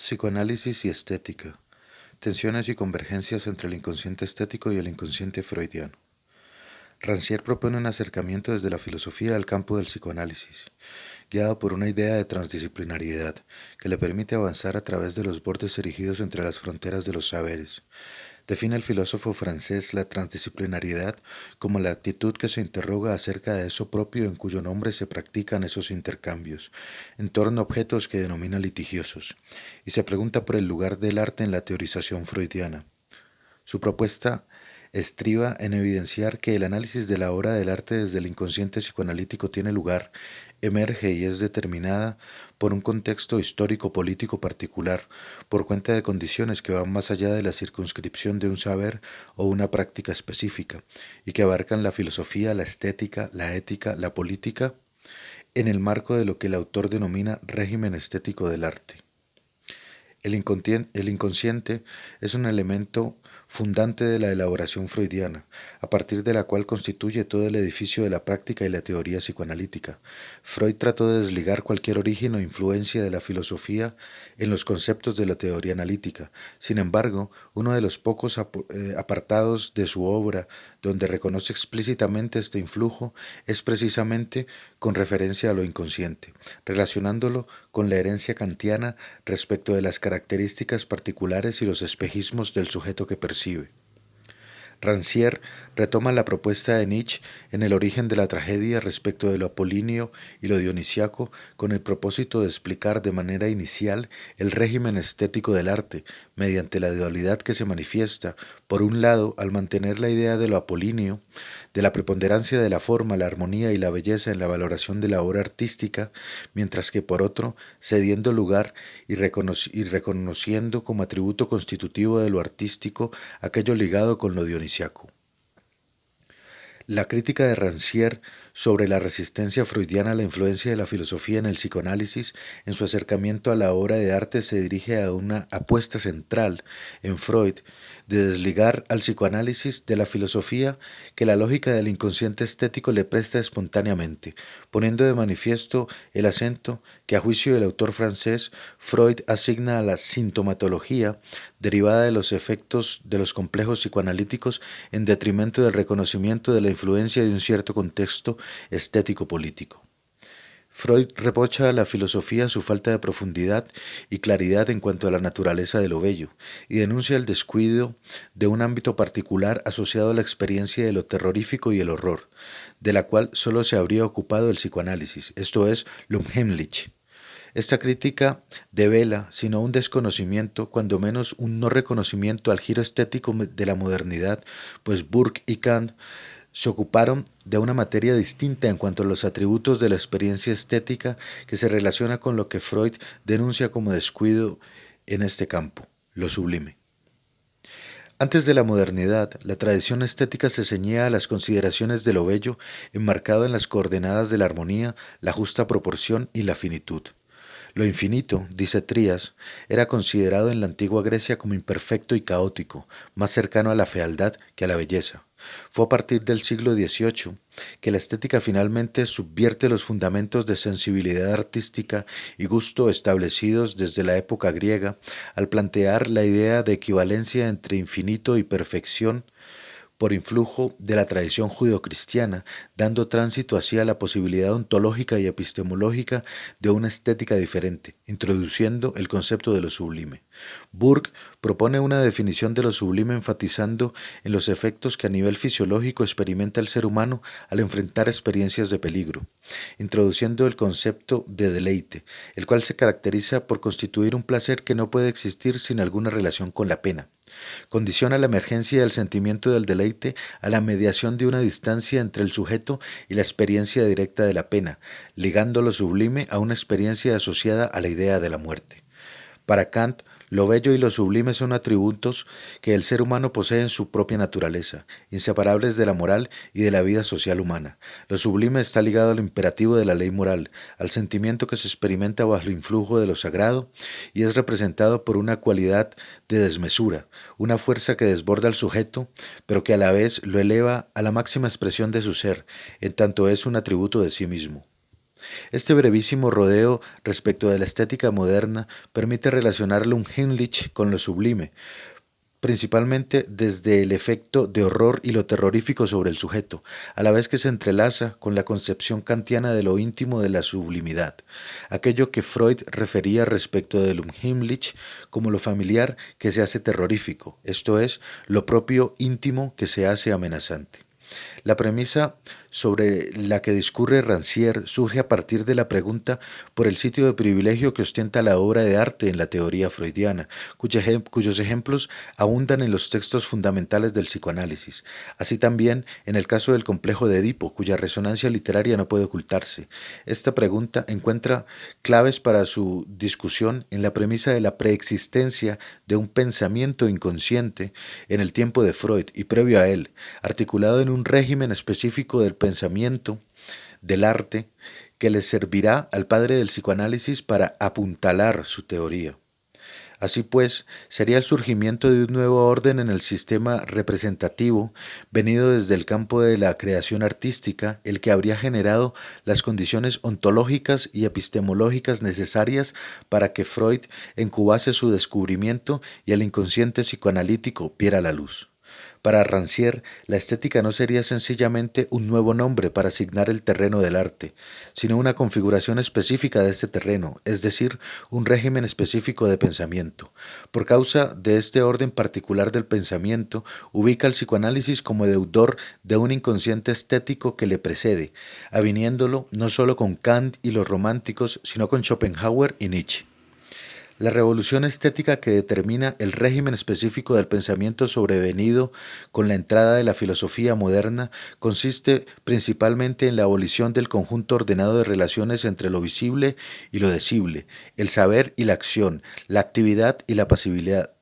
Psicoanálisis y estética. Tensiones y convergencias entre el inconsciente estético y el inconsciente freudiano. Rancière propone un acercamiento desde la filosofía al campo del psicoanálisis, guiado por una idea de transdisciplinariedad que le permite avanzar a través de los bordes erigidos entre las fronteras de los saberes. Define el filósofo francés la transdisciplinariedad como la actitud que se interroga acerca de eso propio en cuyo nombre se practican esos intercambios, en torno a objetos que denomina litigiosos, y se pregunta por el lugar del arte en la teorización freudiana. Su propuesta estriba en evidenciar que el análisis de la obra del arte desde el inconsciente psicoanalítico tiene lugar, emerge y es determinada por un contexto histórico-político particular, por cuenta de condiciones que van más allá de la circunscripción de un saber o una práctica específica, y que abarcan la filosofía, la estética, la ética, la política, en el marco de lo que el autor denomina régimen estético del arte. El inconsciente es un elemento fundante de la elaboración freudiana, a partir de la cual constituye todo el edificio de la práctica y la teoría psicoanalítica. Freud trató de desligar cualquier origen o influencia de la filosofía en los conceptos de la teoría analítica. Sin embargo, uno de los pocos apartados de su obra donde reconoce explícitamente este influjo es precisamente con referencia a lo inconsciente, relacionándolo con la herencia kantiana respecto de las características particulares y los espejismos del sujeto que percibe. Rancière retoma la propuesta de Nietzsche en el origen de la tragedia respecto de lo apolíneo y lo dionisiaco con el propósito de explicar de manera inicial el régimen estético del arte mediante la dualidad que se manifiesta, por un lado, al mantener la idea de lo apolíneo, de la preponderancia de la forma, la armonía y la belleza en la valoración de la obra artística, mientras que por otro, cediendo lugar y reconociendo como atributo constitutivo de lo artístico aquello ligado con lo dionisiaco. La crítica de Rancière sobre la resistencia freudiana a la influencia de la filosofía en el psicoanálisis, en su acercamiento a la obra de arte se dirige a una apuesta central en Freud de desligar al psicoanálisis de la filosofía que la lógica del inconsciente estético le presta espontáneamente, poniendo de manifiesto el acento que a juicio del autor francés Freud asigna a la sintomatología derivada de los efectos de los complejos psicoanalíticos en detrimento del reconocimiento de la influencia de un cierto contexto estético-político. Freud reprocha a la filosofía su falta de profundidad y claridad en cuanto a la naturaleza de lo bello, y denuncia el descuido de un ámbito particular asociado a la experiencia de lo terrorífico y el horror, de la cual solo se habría ocupado el psicoanálisis, esto es, lo unheimlich. Esta crítica devela, sino un desconocimiento, cuando menos un no reconocimiento al giro estético de la modernidad, pues Burke y Kant se ocuparon de una materia distinta en cuanto a los atributos de la experiencia estética que se relaciona con lo que Freud denuncia como descuido en este campo, lo sublime. Antes de la modernidad, la tradición estética se ceñía a las consideraciones de lo bello, enmarcado en las coordenadas de la armonía, la justa proporción y la finitud. Lo infinito, dice Trías, era considerado en la antigua Grecia como imperfecto y caótico, más cercano a la fealdad que a la belleza. Fue a partir del siglo XVIII que la estética finalmente subvierte los fundamentos de sensibilidad artística y gusto establecidos desde la época griega al plantear la idea de equivalencia entre infinito y perfección por influjo de la tradición judeocristiana, dando tránsito hacia la posibilidad ontológica y epistemológica de una estética diferente, introduciendo el concepto de lo sublime. Burke propone una definición de lo sublime enfatizando en los efectos que a nivel fisiológico experimenta el ser humano al enfrentar experiencias de peligro, introduciendo el concepto de deleite, el cual se caracteriza por constituir un placer que no puede existir sin alguna relación con la pena. Condiciona la emergencia del sentimiento del deleite a la mediación de una distancia entre el sujeto y la experiencia directa de la pena, ligando lo sublime a una experiencia asociada a la idea de la muerte. Para Kant, lo bello y lo sublime son atributos que el ser humano posee en su propia naturaleza, inseparables de la moral y de la vida social humana. Lo sublime está ligado al imperativo de la ley moral, al sentimiento que se experimenta bajo el influjo de lo sagrado y es representado por una cualidad de desmesura, una fuerza que desborda al sujeto, pero que a la vez lo eleva a la máxima expresión de su ser, en tanto es un atributo de sí mismo. Este brevísimo rodeo respecto de la estética moderna permite relacionar la Unheimlich con lo sublime, principalmente desde el efecto de horror y lo terrorífico sobre el sujeto, a la vez que se entrelaza con la concepción kantiana de lo íntimo de la sublimidad, aquello que Freud refería respecto del Unheimlich como lo familiar que se hace terrorífico, esto es, lo propio íntimo que se hace amenazante. La premisa sobre la que discurre Rancière surge a partir de la pregunta por el sitio de privilegio que ostenta la obra de arte en la teoría freudiana, cuyos ejemplos abundan en los textos fundamentales del psicoanálisis, así también en el caso del complejo de Edipo, cuya resonancia literaria no puede ocultarse. Esta pregunta encuentra claves para su discusión en la premisa de la preexistencia de un pensamiento inconsciente en el tiempo de Freud y previo a él, articulado en un régimen específico del pensamiento, del arte, que le servirá al padre del psicoanálisis para apuntalar su teoría. Así pues, sería el surgimiento de un nuevo orden en el sistema representativo, venido desde el campo de la creación artística, el que habría generado las condiciones ontológicas y epistemológicas necesarias para que Freud incubase su descubrimiento y el inconsciente psicoanalítico viera la luz. Para Rancière, la estética no sería sencillamente un nuevo nombre para asignar el terreno del arte, sino una configuración específica de este terreno, es decir, un régimen específico de pensamiento. Por causa de este orden particular del pensamiento, ubica al psicoanálisis como deudor de un inconsciente estético que le precede, aviniéndolo no solo con Kant y los románticos, sino con Schopenhauer y Nietzsche. La revolución estética que determina el régimen específico del pensamiento sobrevenido con la entrada de la filosofía moderna consiste principalmente en la abolición del conjunto ordenado de relaciones entre lo visible y lo decible, el saber y la acción, la actividad y la pasividad,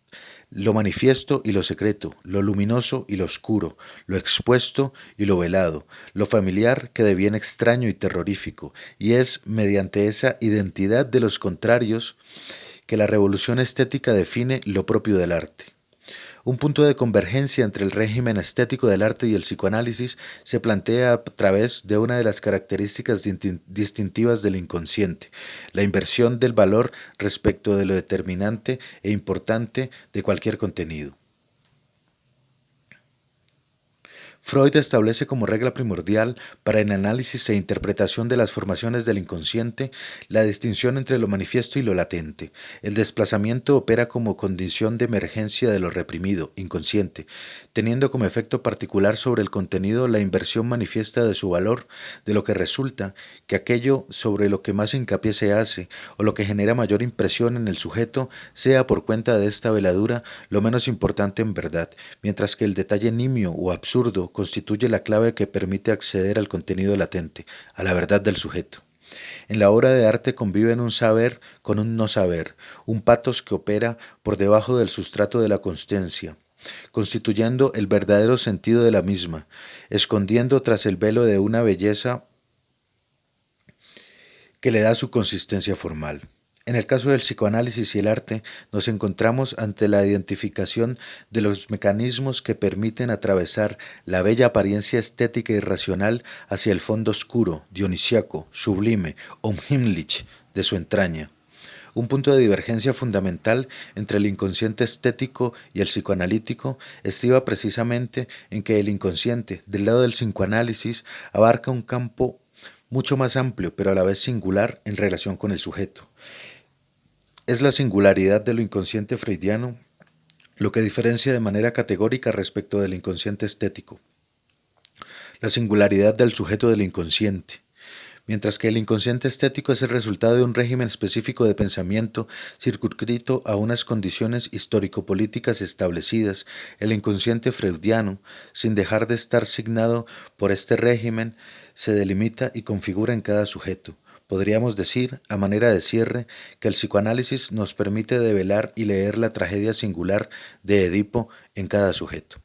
lo manifiesto y lo secreto, lo luminoso y lo oscuro, lo expuesto y lo velado, lo familiar que deviene extraño y terrorífico, y es mediante esa identidad de los contrarios que la revolución estética define lo propio del arte. Un punto de convergencia entre el régimen estético del arte y el psicoanálisis se plantea a través de una de las características distintivas del inconsciente, la inversión del valor respecto de lo determinante e importante de cualquier contenido. Freud establece como regla primordial para el análisis e interpretación de las formaciones del inconsciente la distinción entre lo manifiesto y lo latente. El desplazamiento opera como condición de emergencia de lo reprimido, inconsciente, teniendo como efecto particular sobre el contenido la inversión manifiesta de su valor, de lo que resulta que aquello sobre lo que más hincapié se hace o lo que genera mayor impresión en el sujeto sea por cuenta de esta veladura lo menos importante en verdad, mientras que el detalle nimio o absurdo constituye la clave que permite acceder al contenido latente, a la verdad del sujeto. En la obra de arte conviven un saber con un no saber, un patos que opera por debajo del sustrato de la consciencia, constituyendo el verdadero sentido de la misma, escondiendo tras el velo de una belleza que le da su consistencia formal. En el caso del psicoanálisis y el arte, nos encontramos ante la identificación de los mecanismos que permiten atravesar la bella apariencia estética y racional hacia el fondo oscuro, dionisiaco, sublime, unheimlich de su entraña. Un punto de divergencia fundamental entre el inconsciente estético y el psicoanalítico estriba precisamente en que el inconsciente, del lado del psicoanálisis, abarca un campo mucho más amplio, pero a la vez singular en relación con el sujeto. Es la singularidad de lo inconsciente freudiano lo que diferencia de manera categórica respecto del inconsciente estético. La singularidad del sujeto del inconsciente. Mientras que el inconsciente estético es el resultado de un régimen específico de pensamiento circunscrito a unas condiciones histórico-políticas establecidas, el inconsciente freudiano, sin dejar de estar signado por este régimen, se delimita y configura en cada sujeto. Podríamos decir, a manera de cierre, que el psicoanálisis nos permite develar y leer la tragedia singular de Edipo en cada sujeto.